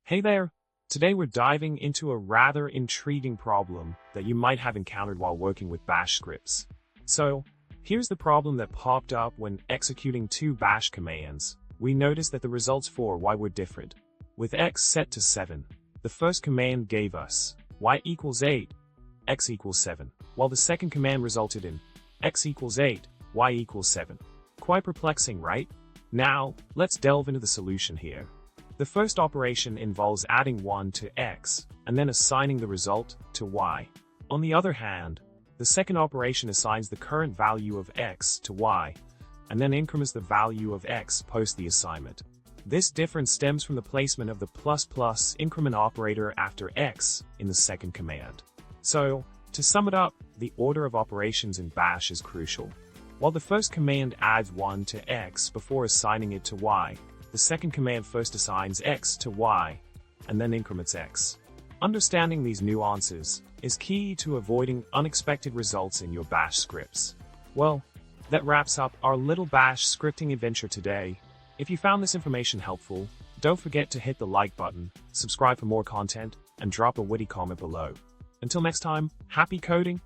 Hey there! Today we're diving into a rather intriguing problem that you might have encountered while working with bash scripts. So, here's the problem that popped up when executing two bash commands. We noticed that the results for y were different. With x set to 7, the first command gave us y equals 8, x equals 7, while the second command resulted in x equals 8, y equals 7. Quite perplexing, right? Now, let's delve into the solution here. The first operation involves adding 1 to x, and then assigning the result to y. On the other hand, the second operation assigns the current value of x to y, and then increments the value of x post the assignment. This difference stems from the placement of the ++ increment operator after x in the second command. So, to sum it up, the order of operations in bash is crucial. While the first command adds 1 to x before assigning it to y, the second command first assigns x to y, and then increments x. Understanding these nuances is key to avoiding unexpected results in your bash scripts. Well, that wraps up our little bash scripting adventure today. If you found this information helpful, don't forget to hit the like button, subscribe for more content, and drop a witty comment below. Until next time, happy coding!